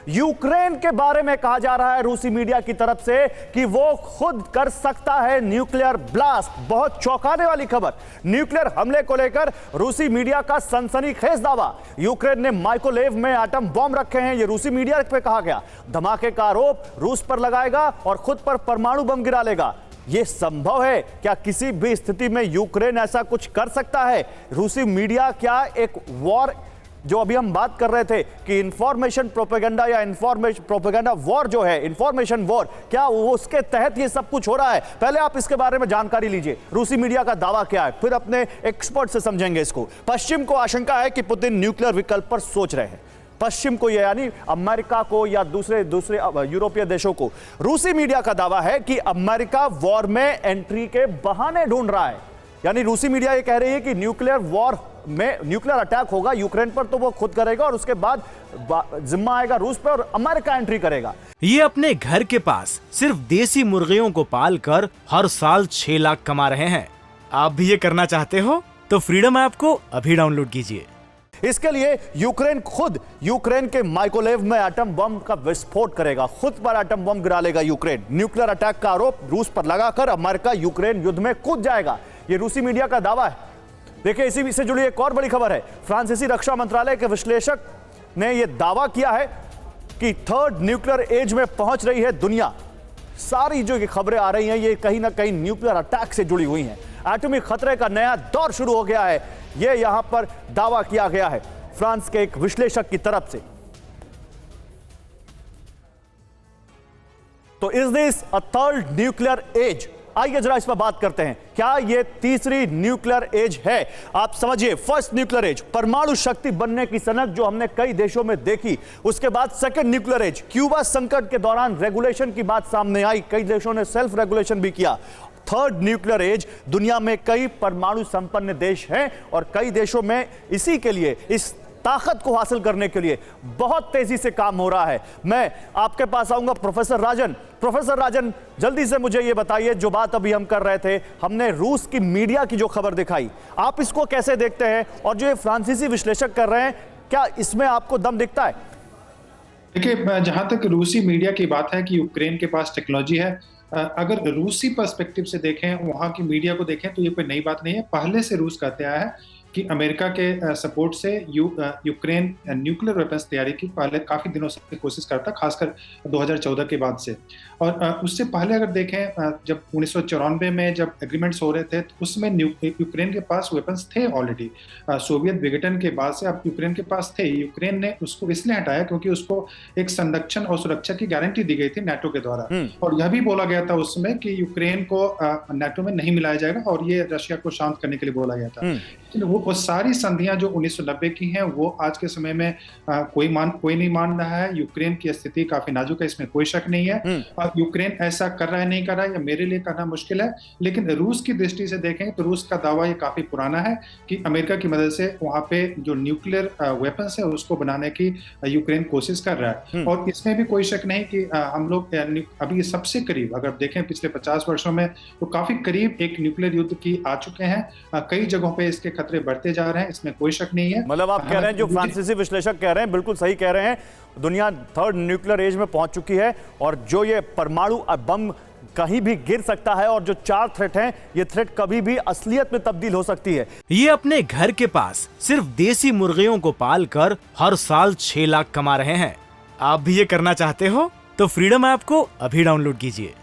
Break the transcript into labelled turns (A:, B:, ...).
A: Ukraine के बारे में कहा जा रहा है रूसी मीडिया की तरफ से कि वो खुद कर सकता है न्यूक्लियर ब्लास्ट। बहुत चौंकाने वाली खबर, न्यूक्लियर हमले को लेकर रूसी मीडिया का सनसनीखेज दावा। यूक्रेन ने माइक्रोवेव में एटम बॉम्ब रखे हैं, यह रूसी मीडिया पे कहा गया। धमाके का आरोप रूस पर लगाएगा और खुद पर परमाणु बम गिरा लेगा। यह संभव है क्या? किसी भी स्थिति में यूक्रेन ऐसा कुछ कर सकता है? रूसी मीडिया क्या एक वॉर, जो अभी हम बात कर रहे थे कि इंफॉर्मेशन प्रोपेगेंडा या इंफॉर्मेशन प्रोपेगेंडा वॉर जो है, इंफॉर्मेशन वॉर, क्या वो उसके तहत ये सब कुछ हो रहा है? पहले आप इसके बारे में जानकारी लीजिए, रूसी मीडिया का दावा क्या है, फिर अपने एक्सपर्ट से समझेंगे इसको। पश्चिम को आशंका है कि पुतिन न्यूक्लियर विकल्प पर सोच रहे हैं। पश्चिम को, यानी अमेरिका को या दूसरे यूरोपीय देशों को। रूसी मीडिया का दावा है कि अमेरिका वॉर में एंट्री के बहाने ढूंढ रहा है। यानी रूसी मीडिया ये कह रही है कि न्यूक्लियर वॉर में न्यूक्लियर अटैक होगा यूक्रेन पर तो वो खुद करेगा और उसके बाद जिम्मा आएगा रूस पर और अमेरिका एंट्री करेगा।
B: ये अपने घर के पास सिर्फ देसी मुर्गियों को पालकर हर साल 6 लाख कमा रहे हैं। आप भी ये करना चाहते हो तो फ्रीडम ऐप को अभी डाउनलोड कीजिए।
A: इसके लिए यूक्रेन खुद यूक्रेन के माइक्रोवेव में एटम बम का विस्फोट करेगा, खुद पर एटम बम गिरा लेगा यूक्रेन। न्यूक्लियर अटैक का आरोप रूस पर लगाकर अमेरिका यूक्रेन युद्ध में कूद जाएगा, यह रूसी मीडिया का दावा है। देखिए, इसी से जुड़ी एक और बड़ी खबर है। फ्रांसीसी रक्षा मंत्रालय के विश्लेषक ने यह दावा किया है कि थर्ड न्यूक्लियर एज में पहुंच रही है दुनिया। सारी जो ये खबरें आ रही हैं ये कहीं ना कहीं न्यूक्लियर अटैक से जुड़ी हुई हैं। एटॉमिक खतरे का नया दौर शुरू हो गया है, यह यहां पर दावा किया गया है फ्रांस के एक विश्लेषक की तरफ से। तो is this a third nuclear age? आइए जरा इस पर बात करते हैं। क्या यह तीसरी न्यूक्लियर एज है? आप समझिए, फर्स्ट न्यूक्लियर एज, परमाणु शक्ति बनने की सनक जो हमने कई देशों में देखी। उसके बाद सेकंड न्यूक्लियर एज, क्यूबा संकट के दौरान रेगुलेशन की बात सामने आई, कई देशों ने सेल्फ रेगुलेशन भी किया। थर्ड न्यूक्लियर एज, दुनिया में कई परमाणु संपन्न देश हैं और कई देशों में इसी के लिए, इस ताकत को हासिल करने के लिए बहुत तेजी से काम हो रहा है। मैं आपके पास आऊंगा प्रोफेसर राजन। प्रोफेसर राजन, जल्दी से मुझे यह बताइए, जो बात अभी हम कर रहे थे, हमने रूस की मीडिया की जो खबर दिखाई, आप इसको कैसे देखते हैं? और जो ये फ्रांसीसी विश्लेषक कर रहे हैं, क्या इसमें आपको दम दिखता है?
C: देखिए, जहां तक रूसी मीडिया की बात है कि यूक्रेन के पास टेक्नोलॉजी है, अगर रूसी पर्सपेक्टिव से देखें, वहां की मीडिया को देखें, तो ये कोई नई बात नहीं है। पहले से रूस कहते आया है कि अमेरिका के सपोर्ट से यूक्रेन न्यूक्लियर वेपन्स तैयारी की पहले काफ़ी दिनों से कोशिश करता, खासकर 2014 के बाद से। और उससे पहले अगर देखें, जब 1994 में जब एग्रीमेंट्स हो रहे थे, तो उसमें यूक्रेन के पास वेपन्स थे ऑलरेडी। सोवियत विघटन के बाद से अब यूक्रेन के पास थे। यूक्रेन ने उसको इसलिए हटाया क्योंकि उसको एक संरक्षण और सुरक्षा की गारंटी दी गई थी नाटो के द्वारा, और यह भी बोला गया था उसमें कि यूक्रेन को नाटो में नहीं मिलाया जाएगा, और ये रशिया को शांत करने के लिए बोला गया था। वो सारी संधियां जो 1990 की हैं, वो आज के समय में कोई नहीं मान रहा है। यूक्रेन की स्थिति काफी नाजुक है, इसमें कोई शक नहीं है। यूक्रेन ऐसा कर रहा है नहीं कर रहा है, या मेरे लिए कहना मुश्किल है। लेकिन रूस की दृष्टि से देखें तो रूस का दावा ये काफी पुराना है कि अमेरिका की मदद से वहां पे जो न्यूक्लियर वेपन्स है उसको बनाने की यूक्रेन कोशिश कर रहा है। और इसमें भी कोई शक नहीं कि हम लोग अभी सबसे करीब अगर देखें पिछले 50 वर्षों में, तो काफी करीब एक न्यूक्लियर युद्ध की आ चुके हैं। कई जगहों पे इसके खतरे बढ़ते जा रहे हैं, इसमें कोई शक नहीं है।
A: मतलब आप कह रहे हैं, जो फ्रांसीसी विश्लेषक कह रहे हैं, बिल्कुल सही कह रहे हैं, दुनिया थर्ड न्यूक्लियर एज में पहुंच चुकी है और जो ये परमाणु बम कहीं भी गिर सकता है, और जो 4 थ्रेट हैं, ये थ्रेट कभी भी असलियत में तब्दील हो सकती है।
B: ये अपने घर के पास सिर्फ देसी मुर्गियों को पालकर हर साल 6 लाख कमा रहे हैं। आप भी ये करना चाहते हो तो फ्रीडम ऐप को अभी डाउनलोड कीजिए।